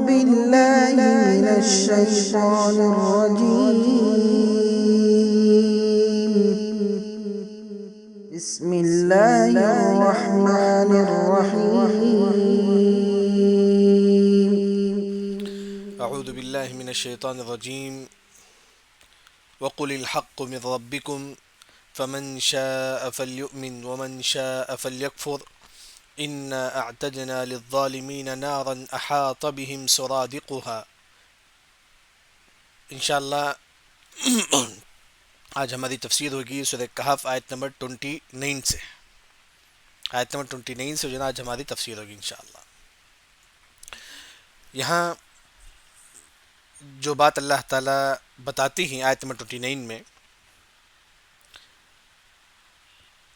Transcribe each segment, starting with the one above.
بالله من الشيطان الرجيم بسم الله الرحمن الرحيم أعوذ بالله من الشيطان الرجيم وقل الحق من ربكم فمن شاء فليؤمن ومن شاء فليكفر إنا أعتدنا للظالمين نارا أحاط بهم سرادقها. انشاءاللہ آج ہماری تفسیر ہوگی سورہ کہف آیت نمبر 29 سے. آیت نمبر 29 سے جو آج ہماری تفسیر ہوگی انشاءاللہ. یہاں جو بات اللہ تعالیٰ بتاتی ہیں آیت نمبر 29 میں،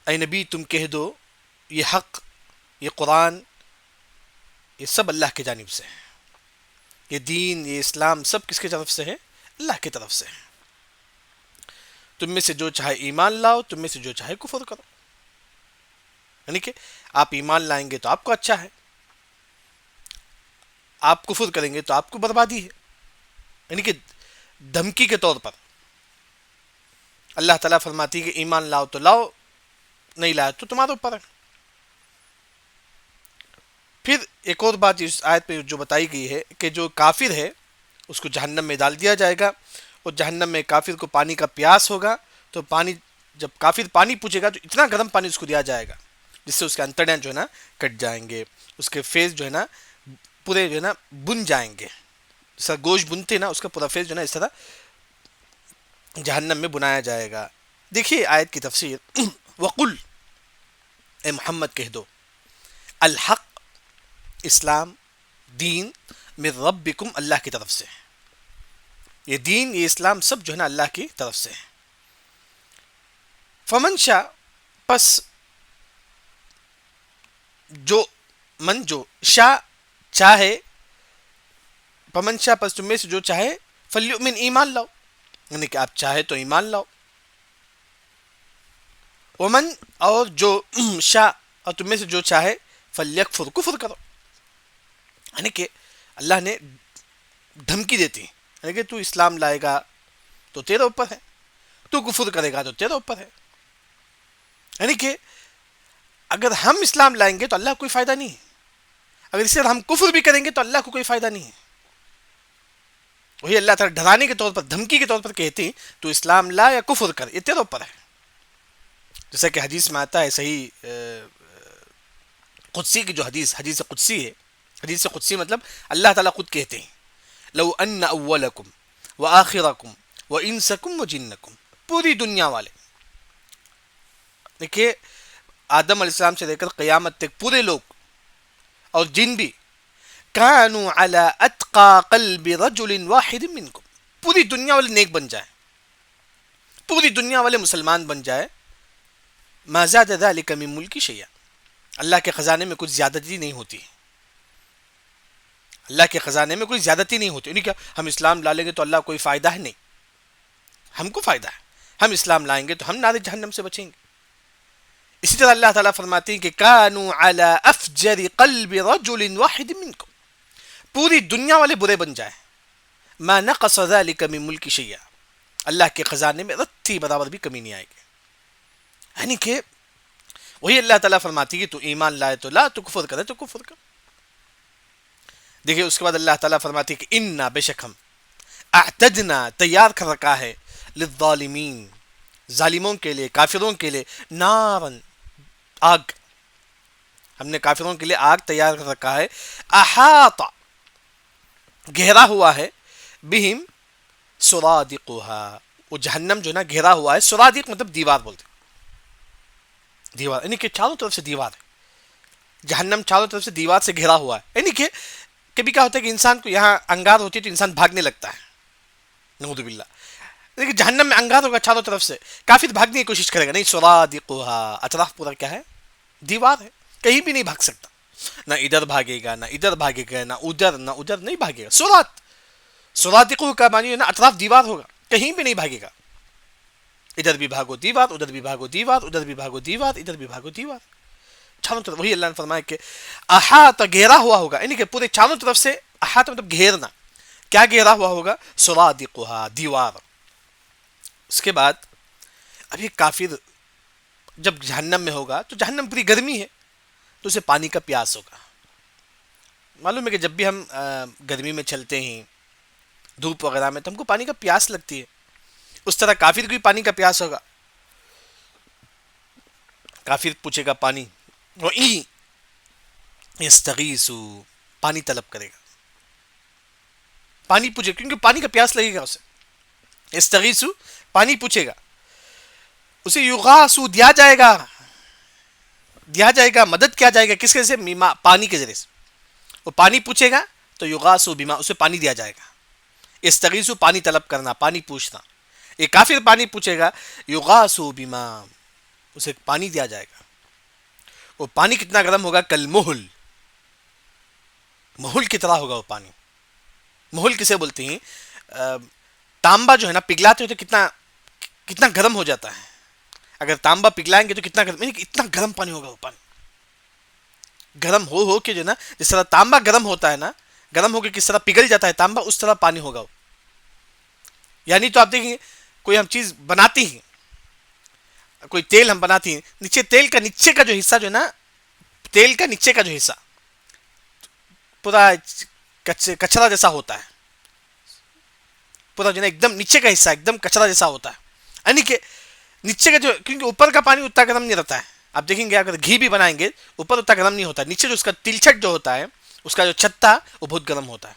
اے نبی تم کہہ دو یہ حق، یہ قرآن، یہ سب اللہ کی جانب سے ہے. یہ دین، یہ اسلام سب کس کی طرف سے ہے؟ اللہ کی طرف سے ہے. تم میں سے جو چاہے ایمان لاؤ، تم میں سے جو چاہے کفر کرو. یعنی کہ آپ ایمان لائیں گے تو آپ کو اچھا ہے، آپ کفر کریں گے تو آپ کو بربادی ہے. یعنی کہ دھمکی کے طور پر اللہ تعالیٰ فرماتی ہے کہ ایمان لاؤ تو لاؤ، نہیں لاؤ تو تمہارے اوپر ہے. پھر ایک اور بات اس آیت پہ جو بتائی گئی ہے کہ جو کافر ہے اس کو جہنم میں ڈال دیا جائے گا، اور جہنم میں کافر کو پانی کا پیاس ہوگا، تو پانی جب کافر پانی پوچھے گا تو اتنا گرم پانی اس کو دیا جائے گا جس سے اس کے انتڑیاں جو ہے نا کٹ جائیں گے، اس کے فیس جو ہے نا پورے جو ہے نا بن جائیں گے. جس طرح گوشت بنتے نا اس کا پورا فیس جو ہے نا اس طرح جہنم میں بنایا جائے گا. دیکھیے آیت کی تفسیر. وقل، اے محمد کہہ دو، الحق اسلام، دین، من ربکم اللہ کی طرف سے ہے. یہ دین، یہ اسلام سب جو ہے نا اللہ کی طرف سے ہے. فمن شاء، پس جو شاء چاہے، فمن شاء پس تم میں سے جو چاہے، فلیؤمن ایمان لاؤ. یعنی کہ آپ چاہے تو ایمان لاؤ. ومن، اور جو شاء، اور تم میں سے جو چاہے، فلیکفر، کفر کرو. یعنی کہ اللہ نے دھمکی دیتی، یعنی کہ تو اسلام لائے گا تو تیرے اوپر ہے، تو کفر کرے گا تو تیرے اوپر ہے. یعنی کہ اگر ہم اسلام لائیں گے تو اللہ کو کوئی فائدہ نہیں ہے، اگر اس سے ہم کفر بھی کریں گے تو اللہ کو کوئی فائدہ نہیں ہے. وہی اللہ تعالیٰ ڈرانے کے طور پر، دھمکی کے طور پر کہتی تو اسلام لا یا کفر کر، یہ تیرے اوپر ہے. جیسا کہ حدیث میں آتا ہے، صحیح قدسی کی جو حدیث قدسی ہے. حدیث قدسی مطلب اللہ تعالیٰ خود کہتے ہیں، لو ان اولکم وآخرکم وانسکم وجنکم، پوری دنیا والے، دیکھیے آدم علیہ السلام سے لے کر قیامت تک پورے لوگ اور جن بھی، کانوا علی اتقى قلب رجل واحد منکم، پوری دنیا والے نیک بن جائے، پوری دنیا والے مسلمان بن جائے، ما زاد ذلك من ملکی شیئا، اللہ کے خزانے میں کچھ زیادتی نہیں ہوتی. اللہ کے خزانے میں کوئی زیادتی نہیں ہوتی. نہیں کیا ہم اسلام لا لیں گے تو اللہ کوئی فائدہ ہے؟ نہیں، ہم کو فائدہ ہے. ہم اسلام لائیں گے تو ہم نار جہنم سے بچیں گے. اسی طرح اللہ تعالیٰ فرماتی ہیں کہ کانوا علی افجر قلب رجل واحد منکم، پوری دنیا والے برے بن جائیں، ما نقص ذلك من ملکی شیئا، اللہ کے خزانے میں رتی برابر بھی کمی نہیں آئے گی. یعنی کہ وہی اللہ تعالیٰ فرماتی ہے کہ تو ایمان لائے تو لا، تو کفر کرے تو کفر کر. دیکھیے اس کے بعد اللہ تعالیٰ فرماتی ہے کہ انا، بے شک ہم، اعتدنا، تیار کر رکھا ہے، للظالمین، ظالموں کے لیے، کافروں کے لیے، نارن، آگ. ہم نے کافروں کے لیے آگ تیار کر رکھا ہے، احاط، گھیرا ہوا ہے، بہم، سرادقها، وہ جہنم جو ہے نا گھیرا ہوا ہے. سرادق مطلب دیوار بولتے، دیوار، یعنی کہ چاروں طرف سے دیوار ہے. جہنم چاروں طرف سے دیوار سے گھیرا ہوا ہے. یعنی کہ کبھی کیا ہوتا ہے کہ انسان کو یہاں انگار ہوتی ہے تو انسان بھاگنے لگتا ہے، نعوذ باللہ. لیکن جہنم میں انگار ہوگا چاروں طرف سے، کافر بھاگنے کی کوشش کرے گا، نہیں، سرادقها، اطراف پورا کیا ہے؟ دیوار ہے، کہیں بھی نہیں بھاگ سکتا. نہ ادھر بھاگے گا، نہ ادھر بھاگے گا، نہ ادھر نہیں بھاگے گا. سرادقه کا معنی ہے نا اطراف دیوار ہوگا، کہیں بھی نہیں بھاگے گا. ادھر بھی بھاگو دیوار، ادھر بھی بھاگو دیوار، ادھر بھی بھاگو دیوار، ادھر بھی بھاگو دیوار، چاروں طرف. وہی اللہ نے فرمایا کہ احاط، گھیرا ہوا ہوگا، یعنی کہ پورے چاروں طرف سے احاطہ مطلب گھیرنا. کیا گھیرا ہوا ہوگا؟ سرادقها, دیوار. اس کے بعد اب یہ کافر جب جہنم میں ہوگا تو جہنم پوری گرمی ہے تو اسے پانی کا پیاس ہوگا. معلوم ہے کہ جب بھی ہم گرمی میں چلتے ہیں دھوپ وغیرہ میں تو ہم کو پانی کا پیاس لگتی ہے. اس طرح کافر کو بھی پانی کا پیاس ہوگا. کافر پوچھے گا پانی, وَإِن يَسْتَغِيثُوا, پانی طلب کرے گا, پانی پوچھے کیونکہ پانی کا پیاس لگے گا اسے. يَسْتَغِيثُوا, پانی پوچھے گا, اسے یغاثوا, دیا جائے گا, دیا جائے گا, مدد کیا جائے گا, کس کے ذریعے؟ میما, پانی کے ذریعے سے. وہ پانی پوچھے گا تو یغاثوا بما, اسے پانی دیا جائے گا. يَسْتَغِيثُوا, پانی طلب کرنا, پانی پوچھنا. یہ کافر پانی پوچھے گا, یغاثوا بما, اسے پانی دیا جائے گا. وہ پانی کتنا گرم ہوگا؟ کالمہل, مہل کی طرح ہوگا وہ پانی. مہل کسے بولتے ہیں؟ تانبا جو ہے نا پگھلاتے ہوتے کتنا کتنا گرم ہو جاتا ہے. اگر تانبا پگھلائیں گے تو کتنا گرم, یعنی کہ اتنا گرم پانی ہوگا وہ پانی. گرم ہو کے جو ہے نا, جس طرح تانبا گرم ہوتا ہے نا, گرم ہو کے کس طرح پگھل جاتا ہے تانبا, اس طرح پانی ہوگا وہ. یعنی تو آپ دیکھیں گے کوئی ہم چیز بناتی ہیں, کوئی تیل ہم بناتی ہیں, نیچے تیل کا نیچے کا جو حصہ جو ہے نا, تیل کا نیچے کا جو حصہ پورا کچرا جیسا ہوتا ہے, پورا جو ہے ایک دم نیچے کا حصہ ایک دم کچرا جیسا ہوتا ہے. یعنی کہ نیچے کا جو, کیونکہ اوپر کا پانی اتنا گرم نہیں رہتا ہے. آپ دیکھیں گے اگر گھی بھی بنائیں گے اوپر اتنا گرم نہیں ہوتا ہے, نیچے جو اس کا تلچھٹ جو ہوتا ہے, اس کا جو چھتا, وہ بہت گرم ہوتا ہے.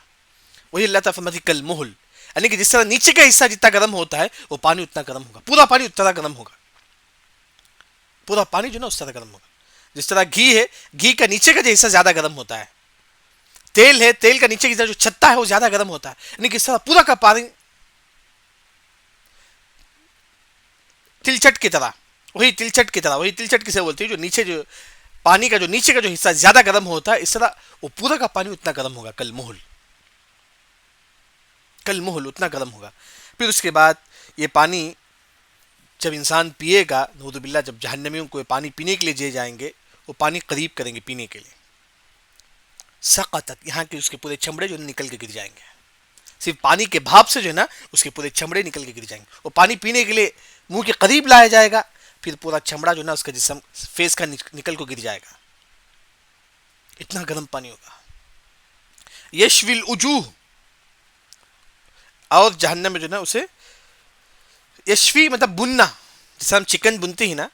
وہی اللہ تعالیٰ فرماتی کالمہل, یعنی کہ جس طرح نیچے کا حصہ جتنا گرم ہوتا ہے وہ پانی اتنا گرم ہوگا, پورا پانی اتنا گرم ہوگا, پورا پانی جو نا اس طرح گرم ہوگا. جس طرح گھی ہے, گھی کا نیچے کا جو حصہ زیادہ گرم ہوتا ہے, تیل ہے, تیل کا نیچے کا جو چھتا ہے وہ زیادہ گرم ہوتا ہے, یعنی کہ اس طرح پورا کا پانی تلچٹ کی طرح, وہی تلچٹ کی طرح, وہی تلچٹ کسے بولتے ہیں جو نیچے جو پانی کا جو نیچے کا جو حصہ زیادہ گرم ہوتا ہے, اس طرح وہ پورا کا پانی اتنا گرم ہوگا. کالمہل, کالمہل اتنا گرم ہوگا. پھر اس کے بعد یہ پانی جب انسان پیے گا, نعوذ باللہ, جب جہنمیوں کو پانی پینے کے لیے دے جائیں گے, وہ پانی قریب کریں گے پینے کے لیے, سقطت, یہاں کے اس کے پورے چمڑے جو نکل کے گر جائیں گے. صرف پانی کے بھاپ سے جو ہے نا اس کے پورے چمڑے نکل کے گر جائیں گے. وہ پانی پینے کے لیے منہ کے قریب لایا جائے گا, پھر پورا چمڑا جو ہے نا اس کا جسم فیس کا نکل کو گر جائے گا. اتنا گرم پانی ہوگا. یشوی الوجوہ, اور جہنم میں جو ہے نا اسے یشوی مطلب بننا, جیسے ہم چکن بنتے ہیں نا,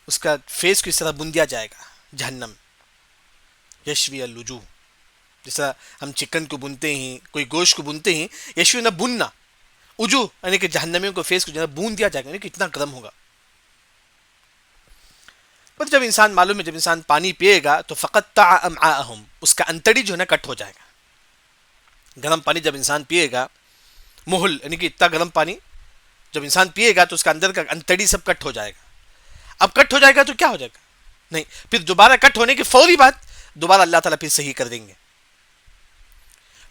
اس کا فیس کو اس طرح بن دیا جائے گا جہنم. یشوی الوجوہ, جس طرح ہم چکن کو بنتے ہیں, کوئی گوشت کو بنتے ہیں, یشوی نہ بننا, وجوہ یعنی کہ جہنمیوں کو فیس کو جو ہے بون دیا جائے گا, یعنی کہ اتنا گرم ہوگا. پر جب انسان, معلوم ہے جب انسان پانی پیے گا تو فقطع امعاءہم, اس کا انتڑی جو ہے نا کٹ ہو جائے گا. گرم پانی جب انسان پیے گا, مہل یعنی کہ اتنا گرم پانی جب انسان پیے گا تو اس کا اندر کا انتڑی سب کٹ ہو جائے گا. اب کٹ ہو جائے گا تو کیا ہو جائے گا؟ نہیں, پھر دوبارہ کٹ ہونے کی فوری بات دوبارہ اللہ تعالیٰ پھر صحیح کر دیں گے.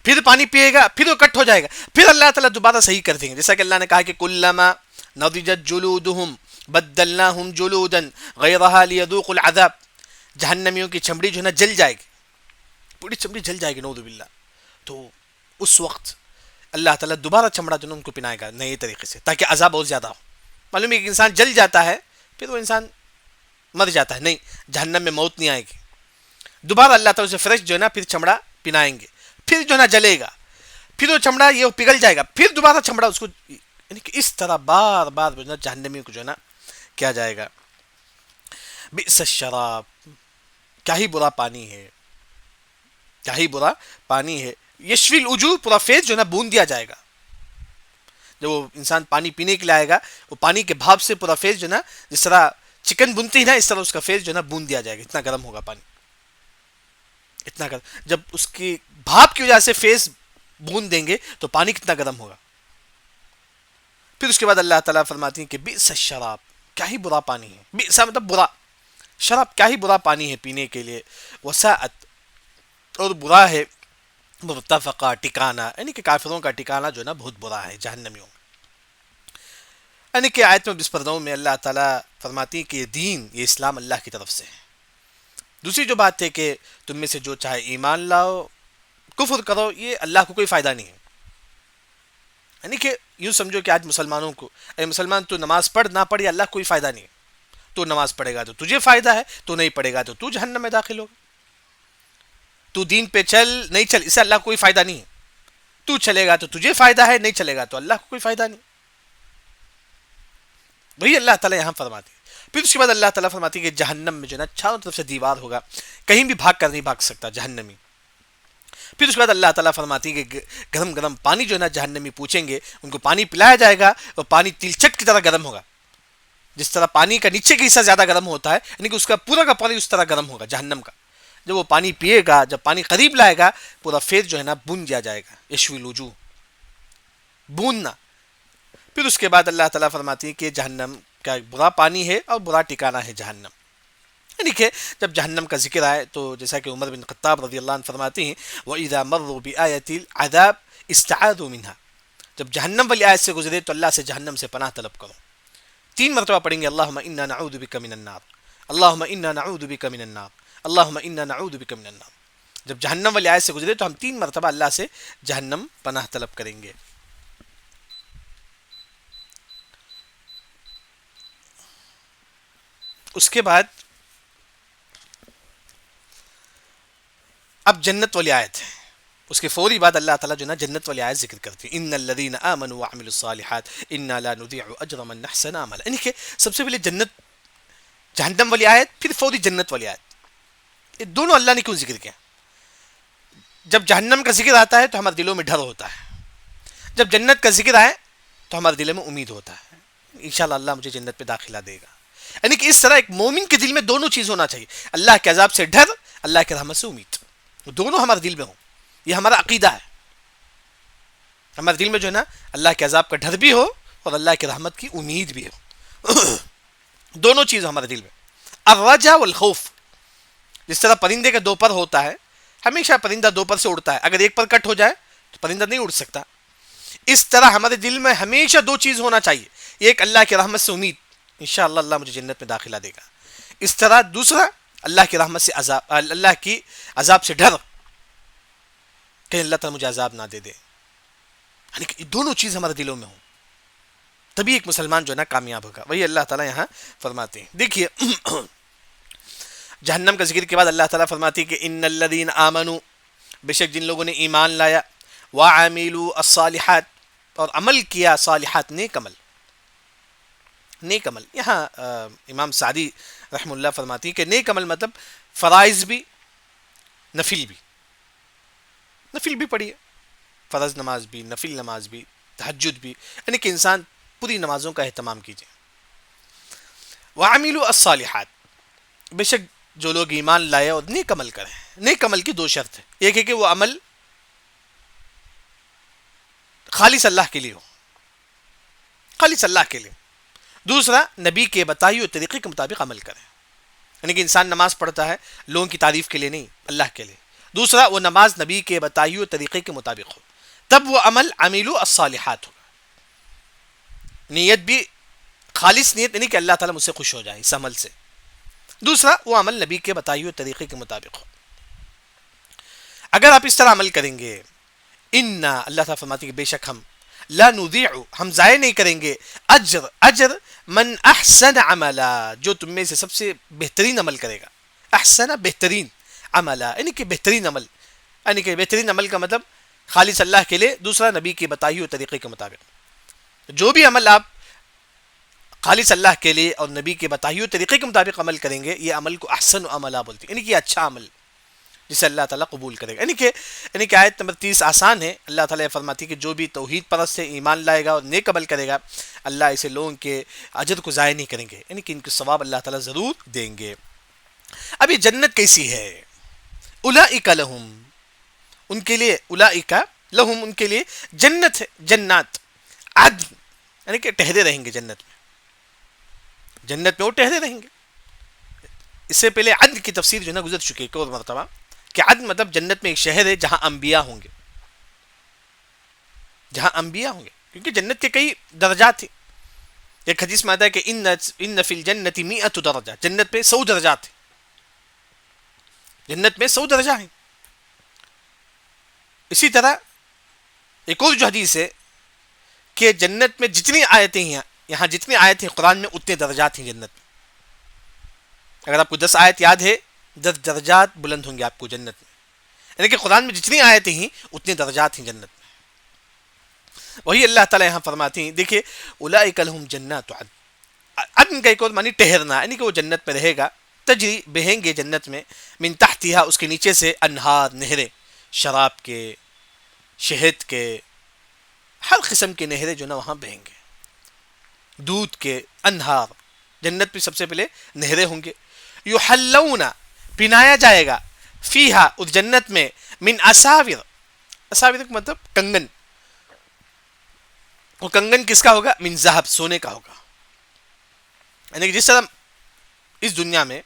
پھر پانی پیے گا, پھر وہ کٹ ہو جائے گا, پھر اللہ تعالیٰ دوبارہ صحیح کر دیں گے. جیسا کہ اللہ نے کہا کہ کلما نضجت جلودہم بدلناہم جلودا غیرہا لیذوقوا العذاب, جہنمیوں کی چمڑی جو ہے نا جل جائے گی, پوری چمڑی جل جائے گی, نعوذ باللہ. تو اس وقت اللہ تعالیٰ دوبارہ چمڑا جو ہے ان کو پنائے گا نئے طریقے سے, تاکہ عذاب اور زیادہ ہو. معلوم ہے کہ انسان جل جاتا ہے پھر وہ انسان مر جاتا ہے, نہیں, جہنم میں موت نہیں آئے گی. دوبارہ اللہ تعالیٰ اسے فریش جو ہے نا پھر چمڑا پنائیں گے, پھر جو ہے نا جلے گا, پھر وہ چمڑا یہ پگھل جائے گا, پھر دوبارہ چمڑا اس کو, یعنی کہ اس طرح بار بار جو ہے نا جہنمی کو جو ہے نا کیا جائے گا. بئس الشراب, کیا ہی برا پانی ہے, کیا ہی برا پانی ہے. یشوی الوجوہ, پورا فیس جو ہے نا بون دیا جائے گا. جب وہ انسان پانی پینے کے لیے آئے گا, وہ پانی کے بھاپ سے پورا فیس جو ہے نا, جس طرح چکن بنتی ہے نا اس طرح اس کا فیس جو ہے نا بون دیا جائے گا. اتنا گرم ہوگا پانی, اتنا گرم. جب اس کی بھاپ کی وجہ سے فیس بون دیں گے تو پانی کتنا گرم ہوگا. پھر اس کے بعد اللہ تعالیٰ فرماتی ہیں کہ بئس الشراب, کیا ہی برا پانی ہے. بئس مطلب برا, شراب کیا ہی برا پانی ہے پینے کے لیے. وساءت, اور برا ہے. مرتفقہ, ٹکانا, یعنی کہ کافروں کا ٹکانا جو ہے نا بہت برا ہے جہنمیوں میں. یعنی کہ آیت میں 29 میں اللہ تعالیٰ فرماتی ہے کہ یہ دین, یہ اسلام اللہ کی طرف سے ہے. دوسری جو بات ہے کہ تم میں سے جو چاہے ایمان لاؤ, کفر کرو یہ اللہ کو کوئی فائدہ نہیں ہے. یعنی کہ یوں سمجھو کہ آج مسلمانوں کو اے مسلمان تو نماز پڑھ نہ پڑھ اللہ کوئی فائدہ نہیں ہے. تو نماز پڑھے گا تو تجھے فائدہ ہے, تو نہیں پڑھے گا تو جہنم میں داخل ہوگا. تو دین پہ چل نہیں چل اسے اللہ کو کوئی فائدہ نہیں ہے. تو چلے گا تو تجھے فائدہ ہے, نہیں چلے گا تو اللہ کو کوئی فائدہ نہیں. وہی اللہ تعالیٰ یہاں فرماتے ہیں. پھر اس کے بعد اللہ تعالیٰ فرماتی ہے کہ جہنم میں جو ہے نا چاروں طرف سے دیوار ہوگا, کہیں بھی بھاگ کر نہیں بھاگ سکتا جہنمی. پھر اس کے بعد اللہ تعالیٰ فرماتی ہے کہ گرم گرم پانی جو ہے نا جہنمی پوچھیں گے, ان کو پانی پلایا جائے گا اور پانی تلچٹ کی طرح گرم ہوگا. جس طرح پانی کا نیچے کا حصہ زیادہ گرم ہوتا ہے, یعنی کہ اس کا پورا کا پانی اس طرح گرم ہوگا جہنم کا. جب وہ پانی پیے گا, جب پانی قریب لائے گا, پورا فیس جو ہے نا بن جائے گا, یشوی الوجوہ, بوننا. پھر اس کے بعد اللہ تعالیٰ فرماتی ہے کہ جہنم کا برا پانی ہے اور برا ٹھکانہ ہے جہنم. یعنی کہ جب جہنم کا ذکر آئے تو جیسا کہ عمر بن خطاب رضی اللہ عنہ فرماتی ہیں وَإِذَا مَرُّوا بِآيَةِ الْعَذَابِ اسْتَعَاذُوا مِنْهَا, جب جہنم والی آیت سے گزرے تو اللہ سے جہنم سے پناہ طلب کرو. 3 مرتبہ پڑھیں گے اللہم انا نعوذ بک من النار, اللہم انا نعوذ بک من النار, اللہم انا نعوذ بک من النار. جب جہنم والی آیت سے گزرے تو ہم 3 مرتبہ اللہ سے جہنم پناہ طلب کریں گے. اس کے بعد اب جنت والی آیت ہے, اس کے فوری بعد اللہ تعالیٰ جو نا جنت والی آیت ذکر کرتی ہے ان الذین آمنوا وعملوا الصالحات انا لا نضيع اجر من احسن عملا. یعنی کہ سب سے پہلے جنت, جہنم والی آیت, پھر فوری جنت والی آیت. یہ دونوں اللہ نے کیوں ذکر کیا؟ جب جہنم کا ذکر آتا ہے تو ہمارے دلوں میں ڈر ہوتا ہے, جب جنت کا ذکر آئے تو ہمارے دلوں میں امید ہوتا ہے انشاءاللہ اللہ مجھے جنت میں داخلہ دے گا. یعنی کہ اس طرح ایک مومن کے دل میں دونوں چیز ہونا چاہیے, اللہ کے عذاب سے ڈر, اللہ کے رحمت سے امید, دونوں ہمارے دل میں ہوں. یہ ہمارا عقیدہ ہے. ہمارے دل میں جو ہے نا اللہ کے عذاب کا ڈر بھی ہو اور اللہ کی رحمت کی امید بھی ہو. دونوں چیز ہمارے دل میں. الرجا والخوف, جس طرح پرندے کا 2 پر ہوتا ہے, ہمیشہ پرندہ 2 پر سے اڑتا ہے, اگر ایک پر کٹ ہو جائے تو پرندہ نہیں اڑ سکتا. اس طرح ہمارے دل میں ہمیشہ 2 چیز ہونا چاہیے, ایک اللہ کی رحمت سے امید, انشاءاللہ اللہ مجھے جنت میں داخلہ دے گا. اس طرح دوسرا اللہ کی رحمت سے عذاب, اللہ کی عذاب سے ڈر, کہ اللہ تعالیٰ مجھے عذاب نہ دے دے. یعنی کہ دونوں چیز ہمارے دلوں میں ہوں, تبھی ایک مسلمان جو ہے نا کامیاب ہوگا. وہی اللہ تعالیٰ یہاں فرماتے ہیں. دیکھیے جہنم کا ذکر کے بعد اللہ تعالیٰ فرماتے ہیں کہ ان الذین آمنوا, بے شک جن لوگوں نے ایمان لایا, وعملوا الصالحات, اور عمل کیا صالحات, نیک عمل. نیک عمل یہاں امام سعدی رحم اللہ فرماتی ہیں کہ نیک عمل مطلب فرائض بھی, نفل بھی. نفل بھی پڑھیے, فرض نماز بھی, نفل نماز بھی, تہجد بھی, یعنی کہ انسان پوری نمازوں کا اہتمام کیجیے. وعملوا الصالحات, بے شک جو لوگ ایمان لائے اور نیک عمل کریں. نیک عمل کی 2 شرط ہیں, ایک ہے کہ وہ عمل خالص اللہ کے لیے ہو, خالص اللہ کے لیے. دوسرا نبی کے بتائی ہوئے طریقے کے مطابق عمل کریں. یعنی کہ انسان نماز پڑھتا ہے لوگوں کی تعریف کے لیے نہیں, اللہ کے لیے. دوسرا وہ نماز نبی کے بتائی ہوئے طریقے کے مطابق ہو, تب وہ عمل عملوا الصالحات ہوگا. نیت بھی خالص نیت, یعنی کہ اللہ تعالیٰ مجھ سے خوش ہو جائے اس عمل سے. دوسرا وہ عمل نبی کے بتائی ہوئے طریقے کے مطابق ہو. اگر آپ اس طرح عمل کریں گے, انا, اللہ تعالیٰ فرماتی ہے بے شک ہم, لا نضيع, ہم ضائع نہیں کریں گے, اجر من احسن عملا, جو تم میں سے سب سے بہترین عمل کرے گا. احسن بہترین, عملا یعنی کہ بہترین عمل, یعنی کہ بہترین عمل کا مطلب خالص اللہ کے لیے, دوسرا نبی کے بتائی ہوئے طریقے کے مطابق. جو بھی عمل آپ خالص اللہ کے لیے اور نبی کے بتائی ہوئے طریقے کے مطابق عمل کریں گے, یہ عمل کو احسن عملا بولتے ہیں, یعنی کہ اچھا عمل جسے اللہ تعالیٰ قبول کرے گا. یعنی کہ آیت نمبر 30 آسان ہے. اللہ تعالیٰ فرماتی ہے کہ جو بھی توحید پرست سے ایمان لائے گا اور نیک عمل کرے گا, اللہ اسے لوگوں کے اجر کو ضائع نہیں کریں گے, یعنی کہ ان کے ثواب اللہ تعالیٰ ضرور دیں گے. اب یہ جنت کیسی ہے؟ اولئک لہم, ان کے لیے, اولئک لہم, ان کے لیے جنت ہے, جنات عدن, یعنی کہ ٹہرے رہیں گے جنت میں. جنت میں وہ ٹہرے رہیں گے. اس سے پہلے عدن کی تفسیر جو ہے نا گزر چکی ہے ایک اور مرتبہ, کہ عدن مطلب جنت میں ایک شہر ہے جہاں انبیاء ہوں گے, جہاں انبیاء ہوں گے, کیونکہ جنت کے کئی درجات تھے. ایک حدیث میں آتا ہے کہ ان فی الجنت 100 درجہ, جنت میں 100 درجات ہیں, جنت میں 100 درجہ ہیں. اسی طرح ایک اور جو حدیث ہے کہ جنت میں جتنی آیتیں ہیں، یہاں جتنی آیتیں قرآن میں اتنے درجات ہیں جنت میں. اگر آپ کو 10 آیت یاد ہے، 10 درجات بلند ہوں گے آپ کو جنت میں. یعنی کہ قرآن میں جتنی آیتیں ہیں اتنے درجات ہیں جنت میں. وہی اللہ تعالیٰ یہاں فرماتے ہیں، دیکھیے اولئک لہم جنات عدن. عدن کا ایک اور معنی ٹہرنا، یعنی کہ وہ جنت میں رہے گا. تجری بہیں گے جنت میں، من تحتہا اس کے نیچے سے، انہار نہریں، شراب کے، شہد کے، ہر قسم کے نہریں جو نا وہاں بہیں گے. دودھ کے انہار، جنت میں سب سے پہلے نہریں ہوں گے. یحلون پنایا جائے گا، فیہا اس جنت میں، من اساور، اساور کا مطلب کنگن. وہ کنگن کس کا ہوگا؟ من ذہب، سونے کا ہوگا. یعنی کہ جس طرح اس دنیا میں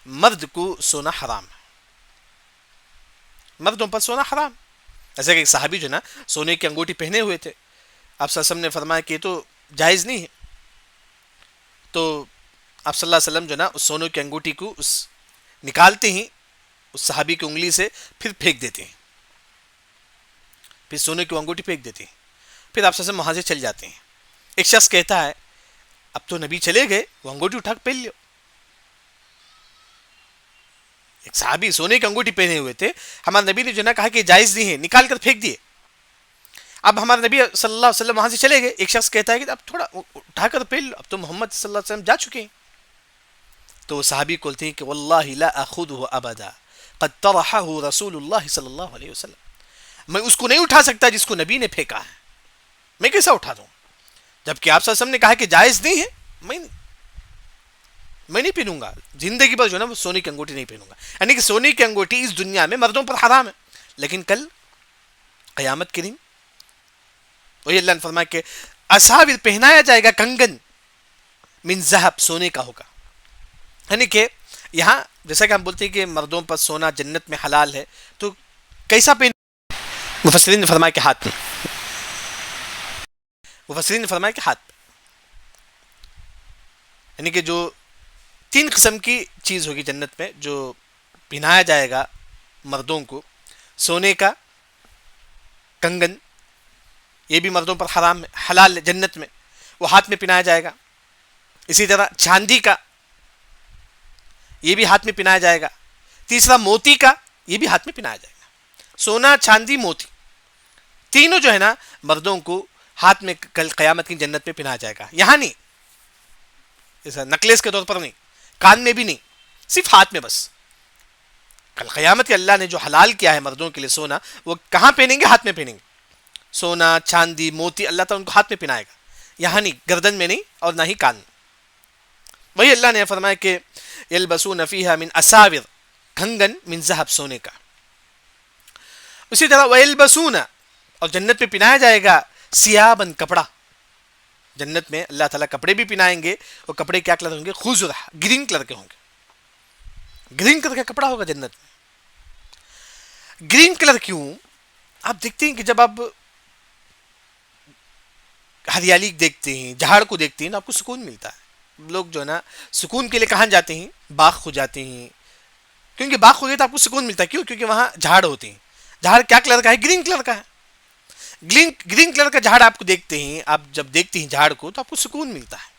مرد کو سونا حرام ہے، مردوں پر سونا حرام، ایسا کہ ایک صحابی جو نا سونے کی انگوٹھی پہنے ہوئے تھے، آپ صلی اللہ علیہ وسلم نے فرمایا کہ یہ تو جائز نہیں ہے. تو آپ صلی اللہ علیہ وسلم جو نا اس سونے کی انگوٹھی کو اس نکالتے ہیں اس صحابی کی انگلی سے، پھر پھینک دیتے ہیں، پھر سونے کی انگوٹھی پھینک دیتے ہیں، پھر آپ صلی اللہ علیہ وسلم وہاں سے چل جاتے ہیں. ایک شخص کہتا ہے اب تو نبی چلے گئے، وہ انگوٹھی اٹھا کے پہن لو. ایک صحابی سونے کی انگوٹھی پہنے ہوئے تھے، ہمارے نبی نے جو نا کہا کہ جائز نہیں ہے، نکال کر پھینک دیے. اب ہمارے نبی صلی اللہ علیہ وسلم وہاں سے چلے گئے، ایک شخص کہتا ہے کہ اب تھوڑا اٹھا کر پہن لو، اب تو محمد صلی اللہ علیہ وسلم جا چکے ہیں. تو وہ صحابی بولتے ہیں کہ واللہ لا اخذہ ابدا قد طرحہ رسول اللہ صلی اللہ علیہ وسلم، میں اس کو نہیں اٹھا سکتا جس کو نبی نے پھینکا ہے، میں کیسا اٹھا دوں؟ جبکہ آپ صلی اللہ علیہ وسلم نے کہا کہ جائز نہیں ہے، میں نہیں پہنوں گا زندگی پر جو نا وہ سونے کی انگوٹھی نہیں پہنوں گا. یعنی کہ سونے کی انگوٹھی اس دنیا میں مردوں پر حرام ہے، لیکن کل قیامت کے دن وہی اللہ نے فرمایا کہ اساور پہنایا جائے گا کنگن من ذہب، سونے کا ہوگا. یعنی کہ یہاں جیسا کہ ہم بولتے ہیں کہ مردوں پر سونا جنت میں حلال ہے، تو کیسا پہن؟ مفسرین نے فرمایا کہ ہاتھ میں، مفسرین نے فرمایا کہ ہاتھ، یعنی کہ جو 3 قسم کی چیز ہوگی جنت میں جو پہنایا جائے گا مردوں کو. سونے کا کنگن، یہ بھی مردوں پر حرام ہے، حلال ہے جنت میں، وہ ہاتھ میں پہنایا جائے گا. اسی طرح چاندی کا، یہ بھی ہاتھ میں پہنایا جائے گا. تیسرا موتی کا، یہ بھی ہاتھ میں پہنایا جائے گا. سونا، چاندی، موتی، تینوں جو ہے نا مردوں کو ہاتھ میں کل قیامت کی جنت میں پہنایا جائے گا. یہاں نہیں، جیسا نکلیس کے طور پر نہیں، کان میں بھی نہیں، صرف ہاتھ میں بس. کل قیامت کے اللہ نے جو حلال کیا ہے مردوں کے لیے سونا، وہ کہاں پہنیں گے؟ ہاتھ میں پہنیں گے. سونا، چاندی، موتی اللہ تعالیٰ ان کو ہاتھ میں پہنائے گا، یہاں نہیں، گردن میں نہیں اور نہ ہی کان میں. وہی اللہ نے فرمایا کہ یلبسون فیہا من اساور، کنگن من ذہب، سونے کا. اسی طرح ویلبسون، اور جنت میں پہنایا جائے گا ثیابن، کپڑا. جنت میں اللہ تعالیٰ کپڑے بھی پہنائیں گے، وہ کپڑے کیا کلر ہوں گے؟ خضر، گرین کلر کے ہوں گے. گرین کلر کا کپڑا ہوگا جنت میں. گرین کلر کیوں؟ آپ دیکھتے ہیں کہ جب آپ ہریالی دیکھتے ہیں، جھاڑ کو دیکھتے ہیں، آپ کو سکون ملتا ہے. لوگ جو ہے نا سکون کے لیے کہاں جاتے ہیں؟ باغ کو جاتے ہیں، کیونکہ باغ کو گئے تو آپ کو سکون ملتا ہے. کیوں؟ کیونکہ وہاں جھاڑ ہوتے ہیں. جھاڑ کیا کلر کا ہے؟ گرین کلر کا ہے. گرین کلر کا جھاڑ آپ کو دیکھتے ہیں، آپ جب دیکھتے ہیں جھاڑ کو تو آپ کو سکون ملتا ہے.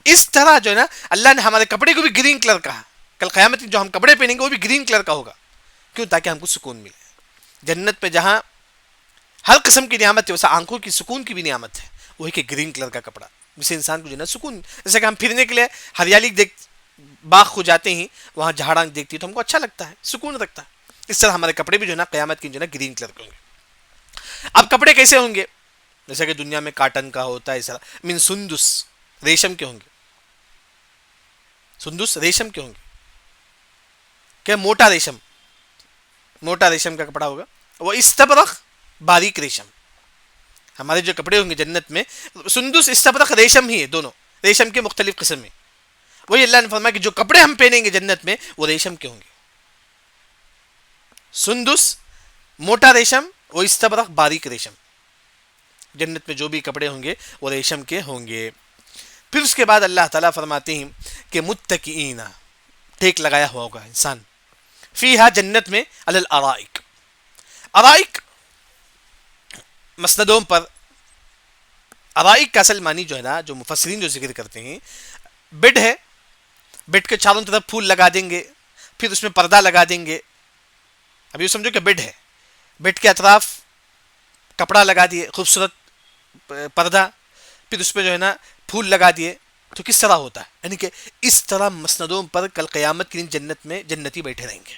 اس طرح جو ہے نا اللہ نے ہمارے کپڑے کو بھی گرین کلر کا ہے. کل قیامت میں جو ہم کپڑے پہنیں گے وہ بھی گرین کلر کا ہوگا. کیوں؟ تاکہ ہم کو سکون ملے. جنت میں جہاں ہر قسم کی نعمت ہے، ویسا آنکھوں کی سکون کی بھی نعمت ہے، وہی کہ گرین کلر کا کپڑا، جس سے انسان کو جو ہے نا سکون. جیسے کہ ہم پھرنے کے لیے ہریالی باغ کو جاتے ہیں، وہاں جھاڑاں دیکھتی ہیں تو ہم کو اچھا لگتا ہے، سکون رکھتا ہے. اس طرح ہمارے کپڑے بھی جو ہے نا قیامت کی جو ہے نا گرین کلر کے ہوں گے. اب کپڑے کیسے ہوں گے؟ جیسا کہ دنیا میں کاٹن کا ہوتا ہے، اس طرح من سندس، ریشم کے ہوں گے. سندس ریشم کے ہوں گے، کہ موٹا ریشم، موٹا ریشم کا کپڑا ہوگا. وہ استبرق، باریک ریشم. ہمارے جو کپڑے ہوں گے جنت میں، سندس، استبرق، ریشم ہی ہے، دونوں ریشم کے مختلف قسم میں. وہی اللہ نے فرمایا کہ جو کپڑے ہم پہنیں گے جنت میں وہ ریشم کے ہوں گے. سندس موٹا ریشم، وہ استبرق باریک ریشم. جنت میں جو بھی کپڑے ہوں گے وہ ریشم کے ہوں گے. پھر اس کے بعد اللہ تعالیٰ فرماتے ہیں کہ متکئین، ٹیک لگایا ہوا ہوگا انسان، فیہا جنت میں، علی الارائک. ارائک مسندوں پر ارائک کا اصل معنی جو ہے نا، جو مفسرین جو ذکر کرتے ہیں، بیڈ ہے، بیڈ کے چاروں طرف پھول لگا دیں گے، پھر اس میں پردہ لگا دیں گے. اب یہ سمجھو کہ بیڈ ہے، بیڈ کے اطراف کپڑا لگا دیے، خوبصورت پردہ، پھر اس پہ جو ہے نا پھول لگا دیے. تو کس طرح ہوتا ہے؟ یعنی کہ اس طرح مسندوں پر کل قیامت کے دن جنت میں جنتی بیٹھے رہیں گے.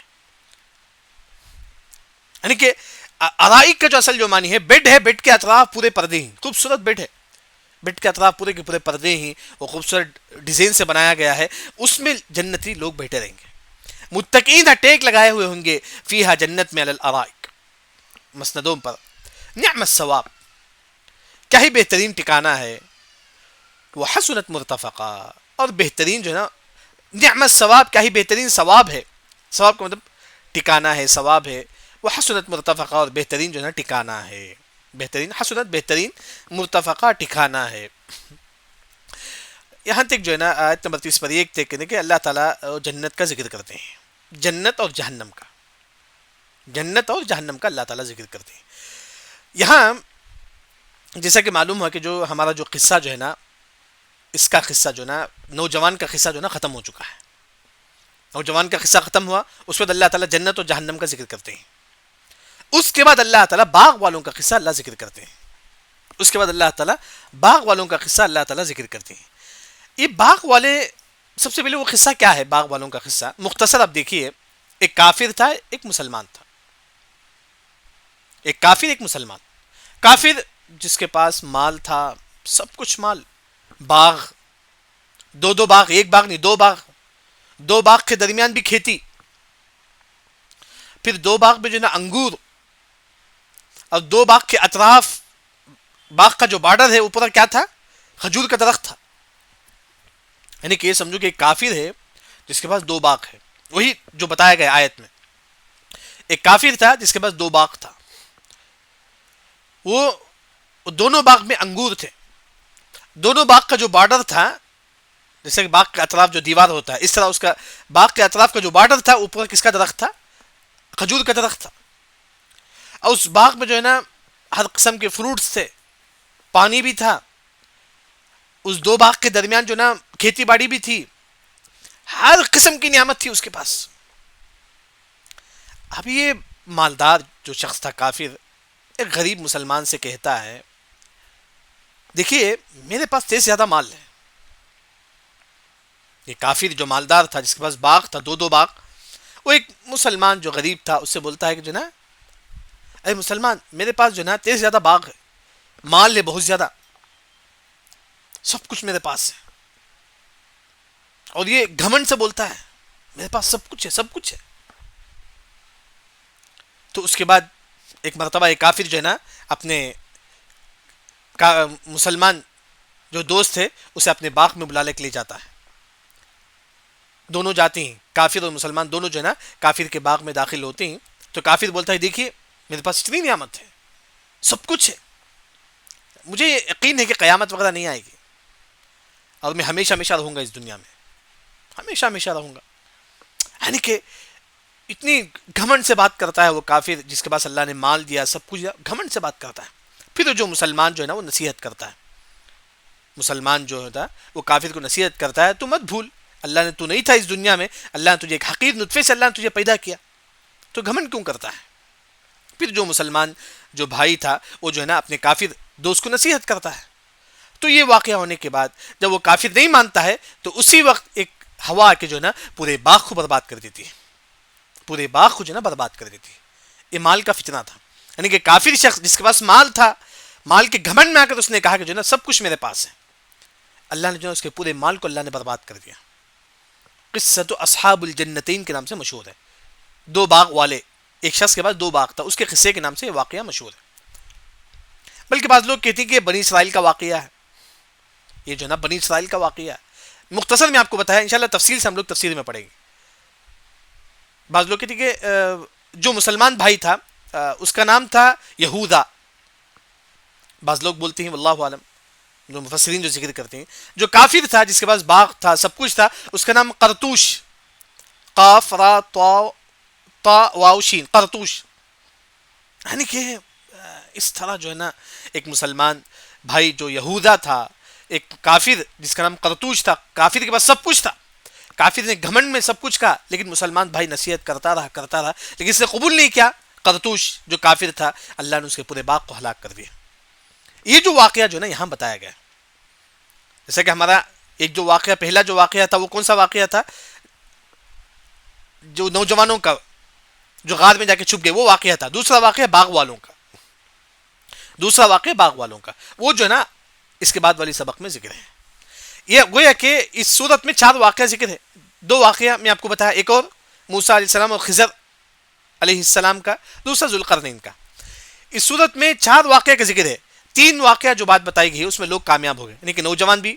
یعنی کہ ارائک کا جو اصل جو معنی ہے، بیڈ ہے، بیڈ کے اطراف پورے پردے ہیں، خوبصورت بیڈ ہے، بیڈ کے اطراف پورے کے پورے پردے ہیں، وہ خوبصورت ڈیزائن سے بنایا گیا ہے، اس میں جنتی لوگ بیٹھے رہیں گے. متقین ٹیک لگائے ہوئے ہوں گے فیہا جنت میں علی الارائک، مسندوں پر. نعم الثواب، کیا ہی بہترین ٹھکانہ ہے. وہ حسنت مرتفقہ، اور بہترین جو ہے نا، نعم الثواب، کیا ہی بہترین ثواب ہے. ثواب کا مطلب ٹھکانہ ہے، ثواب ہے. وہ حسنت مرتفقہ، اور بہترین جو ہے نا ٹھکانہ ہے. بہترین حسنت، بہترین مرتفقہ ٹھکانہ ہے. یہاں تک جو ہے نا آیت نمبر 30 پر ایک تک کہ اللہ تعالیٰ جنت کا ذکر کرتے ہیں، جنت اور جہنم کا، جنت اور جہنم کا اللہ تعالیٰ ذکر کرتے ہیں. یہاں جیسا کہ معلوم ہوا کہ جو ہمارا جو قصہ جو ہے نا، اس کا قصہ جو ہے نا، نوجوان کا قصہ جو ہے نا ختم ہو چکا ہے. نوجوان کا قصہ ختم ہوا، اس وقت اللہ تعالیٰ جنت اور جہنم کا ذکر کرتے ہیں. اس کے بعد اللہ تعالیٰ باغ والوں کا قصہ اللہ ذکر کرتے ہیں. اس کے بعد اللہ تعالیٰ باغ والوں کا قصہ اللہ تعالیٰ ذکر کرتے ہیں. یہ باغ والے، سب سے پہلے وہ قصہ کیا ہے باغ والوں کا قصہ؟ مختصر آپ دیکھیے، ایک کافر تھا، ایک مسلمان تھا. ایک کافر، ایک مسلمان. کافر جس کے پاس مال تھا، سب کچھ مال، باغ، دو باغ، ایک باغ نہیں، دو باغ، دو باغ کے درمیان بھی کھیتی، پھر دو باغ میں جو ہے نا انگور، اور دو باغ کے اطراف، باغ کا جو بارڈر ہے اوپر کیا تھا؟ کھجور کا درخت تھا. یعنی کہ یہ سمجھو کہ ایک کافر ہے جس کے پاس دو باغ ہے، وہی جو بتایا گیا آیت میں. ایک کافر تھا جس کے پاس دو باغ تھا، وہ دونوں باغ میں انگور تھے. دونوں باغ کا جو بارڈر تھا، جیسے کہ باغ کے اطراف جو دیوار ہوتا ہے، اس طرح اس کا باغ کے اطراف کا جو بارڈر تھا، اوپر کس کا درخت تھا؟ کھجور کا درخت تھا. اور اس باغ میں جو ہے نا ہر قسم کے فروٹس تھے، پانی بھی تھا، اس دو باغ کے درمیان جو نا کھیتی باڑی بھی تھی، ہر قسم کی نعمت تھی اس کے پاس. اب یہ مالدار جو شخص تھا کافر، ایک غریب مسلمان سے کہتا ہے، دیکھیے میرے پاس تیز زیادہ مال ہے. یہ کافر جو مالدار تھا جس کے پاس باغ تھا، دو باغ، وہ ایک مسلمان جو غریب تھا اس سے بولتا ہے کہ جو نا، اے مسلمان، میرے پاس جو نا تیز زیادہ باغ ہے، مال ہے بہت زیادہ، سب کچھ میرے پاس ہے. اور یہ گھمنڈ سے بولتا ہے میرے پاس سب کچھ ہے، سب کچھ ہے. تو اس کے بعد ایک مرتبہ ایک کافر جو ہے نا اپنے مسلمان جو دوست ہے اسے اپنے باغ میں بلانے کے لیے جاتا ہے. دونوں جاتے ہیں، کافر اور مسلمان دونوں جو ہے نا کافر کے باغ میں داخل ہوتے ہیں. تو کافر بولتا ہے، دیکھیے میرے پاس اتنی نعمت ہے، سب کچھ ہے، مجھے یقین ہے کہ قیامت وغیرہ نہیں آئے گی، اور میں ہمیشہ ہمیشہ رہوں گا اس دنیا میں، ہمیشہ ہمیشہ رہوں گا. یعنی کہ اتنی گھمنڈ سے بات کرتا ہے وہ کافر جس کے پاس اللہ نے مال دیا، سب کچھ دیا، گھمنڈ سے بات کرتا ہے. پھر جو مسلمان جو ہے نا وہ نصیحت کرتا ہے، مسلمان جو ہوتا ہے وہ کافر کو نصیحت کرتا ہے، تو مت بھول اللہ نے، تو نہیں تھا اس دنیا میں، اللہ نے تجھے ایک حقیر نطفے سے اللہ نے تجھے پیدا کیا، تو گھمنڈ کیوں کرتا ہے؟ پھر جو مسلمان جو بھائی تھا وہ جو ہے نا اپنے کافر دوست کو نصیحت کرتا ہے. تو یہ واقعہ ہونے کے بعد جب وہ کافر نہیں مانتا ہے تو اسی وقت ایک ہوا کے جو ہے نا پورے باغ کو برباد کر دیتی ہے، پورے باغ کو جو ہے نا برباد کر دیتی ہے. یہ مال کا فتنہ تھا. یعنی کہ کافر شخص جس کے پاس مال تھا، مال کے گھمنڈ میں آ کر اس نے کہا کہ جو ہے نا سب کچھ میرے پاس ہے، اللہ نے جو ہے اس کے پورے مال کو اللہ نے برباد کر دیا. قصۃ اصحاب الجنتین کے نام سے مشہور ہے. دو باغ والے، ایک شخص کے پاس دو باغ تھا، اس کے قصے کے نام سے یہ واقعہ مشہور ہے. بلکہ بعض لوگ کہتے ہیں کہ بنی اسرائیل کا واقعہ ہے، یہ جو ہے نا بنی اسرائیل کا واقعہ ہے. مختصر میں آپ کو بتایا، انشاءاللہ تفصیل سے ہم لوگ تفسیر میں پڑھیں گے. بعض لوگ کہتے ہیں کہ جو مسلمان بھائی تھا اس کا نام تھا یہودا، بعض لوگ بولتے ہیں واللہ عالم، جو مفسرین جو ذکر کرتے ہیں. جو کافر تھا جس کے پاس باغ تھا، سب کچھ تھا، اس کا نام قرطوش، قاف را طا واو شین، قرطوش. یعنی کہ اس طرح جو ہے نا ایک مسلمان بھائی جو یہودا تھا، ایک کافر جس کا نام قرطوش تھا، کافر کے پاس سب کچھ تھا، کافر نے گھمنڈ میں سب کچھ کہا، لیکن مسلمان بھائی نصیحت کرتا رہا، لیکن اس نے قبول نہیں کیا۔ قرطوش جو کافر تھا، اللہ نے اس کے پورے باغ کو ہلاک کر دیا۔ یہ جو واقعہ جو نا یہاں بتایا گیا، جیسا کہ ہمارا ایک جو واقعہ، پہلا جو واقعہ تھا وہ کون سا واقعہ تھا؟ جو نوجوانوں کا جو غار میں جا کے چھپ گئے وہ واقعہ تھا۔ دوسرا واقعہ باغ والوں کا، وہ جو ہے نا اس کے بعد والی سبق میں ذکر ہے۔ یہ گویا کہ اس صورت میں 4 واقعہ ذکر ہے۔ 2 واقعہ میں آپ کو بتایا، ایک اور موسیٰ علیہ السلام اور خضر علیہ السلام کا، دوسرا ذوالقرنین کا۔ اس صورت میں 4 واقعہ کا ذکر ہے۔ 3 واقعہ جو بات بتائی گئی ہے اس میں لوگ کامیاب ہو گئے، یعنی کہ نوجوان بھی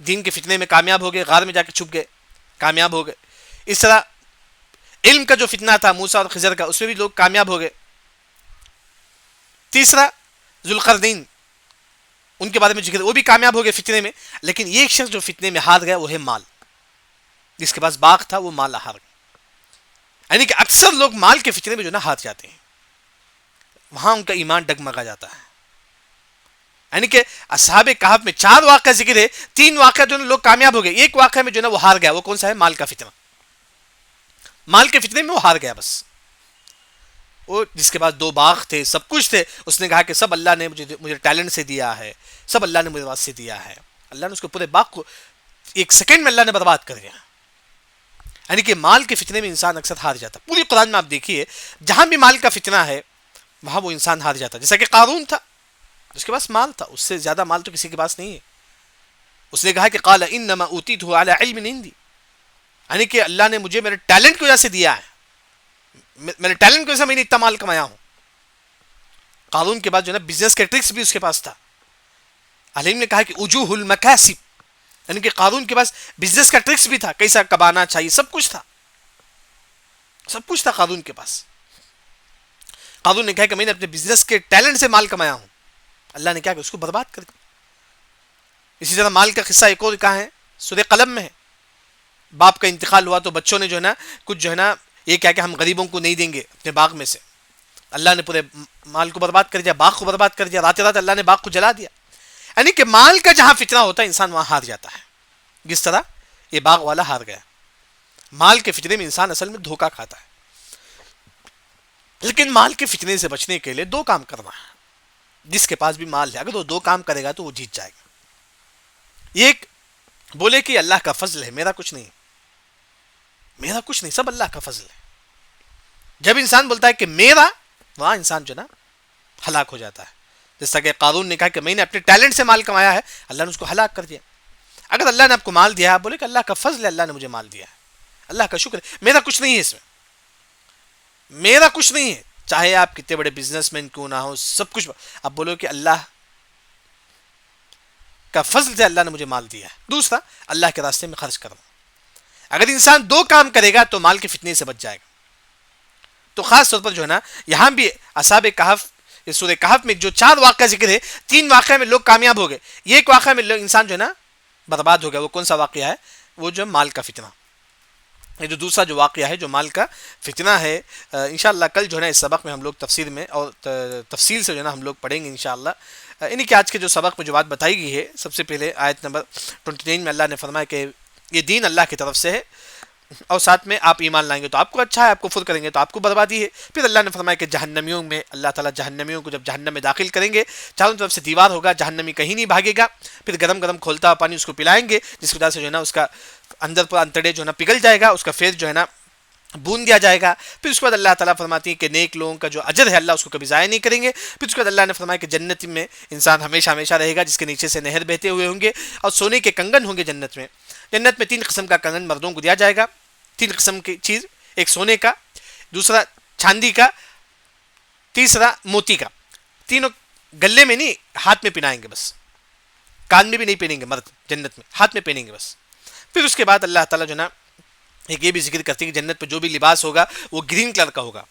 دین کے فتنے میں کامیاب ہو گئے، غار میں جا کے چھپ گئے، کامیاب ہو گئے۔ اس طرح علم کا جو فتنہ تھا موسیٰ اور خضر کا، اس میں بھی لوگ کامیاب ہو گئے۔ تیسرا ذوالقرنین، ان کے بارے میں ذکر، وہ بھی کامیاب ہو گئے فتنے میں، لیکن یہ ایک شخص جو فتنے میں ہار گیا وہ ہے مال، جس کے پاس باغ تھا وہ مال ہار گیا۔ یعنی کہ اکثر لوگ مال کے فتنے میں جو نا ہار جاتے ہیں، وہاں ان کا ایمان ڈگمگا جاتا ہے۔ یعنی کہ اصحاب کہف میں 4 واقعہ ذکر ہے، 3 واقعہ جو لوگ کامیاب ہو گئے، ایک واقعہ میں جو نا وہ ہار گیا۔ وہ کون سا ہے؟ مال کا فتنہ۔ مال کے فتنے میں وہ ہار گیا بس۔ وہ جس کے پاس 2 باغ تھے، سب کچھ تھے، اس نے کہا کہ سب اللہ نے مجھے ٹیلنٹ سے دیا ہے، سب اللہ نے مجھے واسطے سے دیا ہے۔ اللہ نے اس کو پورے باغ کو 1 سیکنڈ میں اللہ نے برباد کر دیا۔ یعنی کہ مال کے فتنے میں انسان اکثر ہار جاتا۔ پوری قرآن میں آپ دیکھیے جہاں بھی مال کا فتنہ ہے وہاں وہ انسان ہار جاتا۔ جیسا کہ قارون تھا، جس کے پاس مال تھا، اس سے زیادہ مال تو کسی کے پاس نہیں ہے۔ اس نے کہا کہ قال انما اوتیتہ علی علم عندی، یعنی کہ اللہ نے مجھے میرے ٹیلنٹ کی وجہ سے دیا ہے، میرے ٹیلنٹ کی وجہ سے میں نے اتنا مال کمایا ہوں۔ قارون کے بعد جو ہے نا بزنس کے ٹرکس بھی اس کے پاس تھا۔ علیم نے کہا کہ وجوہ المکاسب، یعنی کہ قارون کے پاس بزنس کا ٹرکس بھی تھا، کیسا کمانا چاہیے، سب کچھ تھا قارون کے پاس۔ قارون نے کہا کہ میں نے اپنے بزنس کے ٹیلنٹ سے مال کمایا ہوں، اللہ نے کیا کہ اس کو برباد کر دیا۔ اسی طرح مال کا قصہ ایک اور کہاں ہے؟ سورہ قلم میں ہے۔ باپ کا انتقال ہوا تو بچوں نے جو ہے نا کچھ جو ہے نا یہ کیا کہ ہم غریبوں کو نہیں دیں گے اپنے باغ میں سے، اللہ نے پورے مال کو برباد کر دیا، باغ کو برباد کر دیا، رات اللہ نے باغ کو جلا دیا۔ یعنی کہ مال کا جہاں فتنہ ہوتا ہے انسان وہاں ہار جاتا ہے، جس طرح یہ باغ والا ہار گیا۔ مال کے فتنے میں انسان اصل میں دھوکہ کھاتا ہے۔ لیکن مال کے فتنے سے بچنے کے لیے 2 کام کرنا ہے۔ جس کے پاس بھی مال ہے اگر وہ 2 کام کرے گا تو وہ جیت جائے گا۔ ایک بولے کہ اللہ کا فضل ہے، میرا کچھ نہیں، سب اللہ کا فضل ہے۔ جب انسان بولتا ہے کہ میرا، وہاں انسان جو نا ہلاک ہو جاتا ہے۔ جیسا کہ قارون نے کہا کہ میں نے اپنے ٹیلنٹ سے مال کمایا ہے، اللہ نے اس کو ہلاک کر دیا۔ اگر اللہ نے آپ کو مال دیا ہے، بولے کہ اللہ کا فضل ہے، اللہ نے مجھے مال دیا ہے، اللہ کا شکر ہے، میرا کچھ نہیں ہے، اس میں میرا کچھ نہیں ہے۔ چاہے آپ کتنے بڑے بزنس مین کیوں نہ ہو، سب کچھ آپ بولو کہ اللہ کا فضل سے اللہ نے مجھے مال دیا ہے۔ دوسرا، اللہ کے راستے میں خرچ کرنا۔ اگر انسان 2 کام کرے گا تو مال کے فتنے سے بچ جائے گا۔ تو خاص طور پر جو ہے نا یہاں بھی اصحاب کہف، سورہ کہف میں جو 4 واقعہ ذکر ہے، 3 واقعہ میں لوگ کامیاب ہو گئے، یہ ایک واقعہ میں انسان جو ہے نا برباد ہو گیا۔ وہ کون سا واقعہ ہے؟ وہ جو مال کا فتنہ۔ یہ جو دوسرا جو واقعہ ہے جو مال کا فتنہ ہے، انشاءاللہ کل جو ہے نا اس سبق میں ہم لوگ تفسیر میں اور تفصیل سے جو ہے نا ہم لوگ پڑھیں گے انشاءاللہ۔ یعنی کہ آج کے جو سبق میں جو بات بتائی گئی ہے، سب سے پہلے آیت نمبر 29 میں اللہ نے فرمایا کہ یہ دین اللہ کی طرف سے ہے، اور ساتھ میں آپ ایمان لائیں گے تو آپ کو اچھا ہے، آپ کفر کریں گے تو آپ کو بربادی ہے۔ پھر اللہ نے فرمایا کہ جہنمیوں میں اللہ تعالیٰ جہنمیوں کو جب جہنم میں داخل کریں گے، چاروں طرف سے دیوار ہوگا، جہنمی کہیں نہیں بھاگے گا، پھر گرم گرم کھولتا ہوا پانی اس کو پلائیں گے، جس کی وجہ سے جو ہے نا اس کا اندر پر انتڑے جو ہے نا پگھل جائے گا، اس کا فیس جو ہے نا بون دیا جائے گا۔ پھر اس کے بعد اللہ تعالیٰ فرماتی ہے کہ نیک لوگوں کا جو اجر ہے اللہ اس کو کبھی ضائع نہیں کریں گے۔ پھر اس کے بعد اللہ نے فرمایا کہ جنت میں انسان ہمیشہ ہمیشہ رہے گا، جس کے نیچے سے نہر بہتے ہوئے ہوں گے، اور سونے کے کنگن ہوں گے جنت میں۔ جنت میں 3 قسم کا کنگن مردوں کو دیا جائے گا، 3 قسم کی چیز، ایک سونے کا، دوسرا چاندی کا، تیسرا موتی کا۔ تینوں گلے میں نہیں، ہاتھ میں پہنائیں گے بس، کان میں بھی نہیں پہنیں گے مرد جنت میں، ہاتھ میں پہنیں گے بس۔ پھر اس کے بعد اللہ تعالیٰ جو نا ایک یہ بھی ذکر کرتی ہے کہ جنت پہ جو بھی لباس ہوگا وہ گرین کلر کا ہوگا۔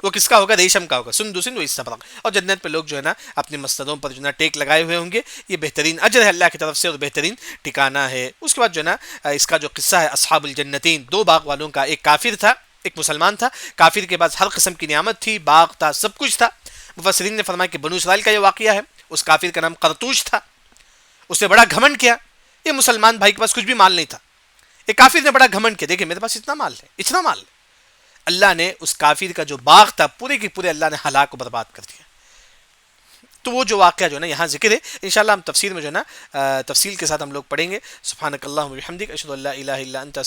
وہ کس کا ہوگا؟ ریشم کا ہوگا، سندس و استبرق۔ اور جنت پہ لوگ جو ہے نا اپنے مسندوں پر جو ہے نا ٹیک لگائے ہوئے ہوں گے۔ یہ بہترین اجر ہے اللہ کی طرف سے اور بہترین ٹھکانہ ہے۔ اس کے بعد جو ہے نا اس کا جو قصہ ہے اصحاب الجنتین، 2 باغ والوں کا، ایک کافر تھا ایک مسلمان تھا۔ کافر کے پاس ہر قسم کی نعمت تھی، باغ تھا، سب کچھ تھا۔ مفسرین نے فرمایا کہ بنو اسرائیل کا یہ واقعہ ہے. اس کافر کا نام قرطوش تھا. اس نے بڑا گھمنڈ کیا. یہ مسلمان بھائی کے پاس کچھ بھی مال نہیں تھا. ایک کافر نے بڑا گھمنڈ کیا, دیکھیں میرے پاس اتنا مال ہے, اتنا مال ہے. اللہ نے اس کافر کا جو باغ تھا پورے کے پورے اللہ نے ہلاک و برباد کر دیا. تو وہ جو واقعہ جو ہے نا یہاں ذکر ہے, انشاءاللہ ہم تفسیر میں جو ہے نا تفصیل کے ساتھ ہم لوگ پڑھیں گے. سبحانک اللہم و بحمدک اشہد ان لا الہ الا انت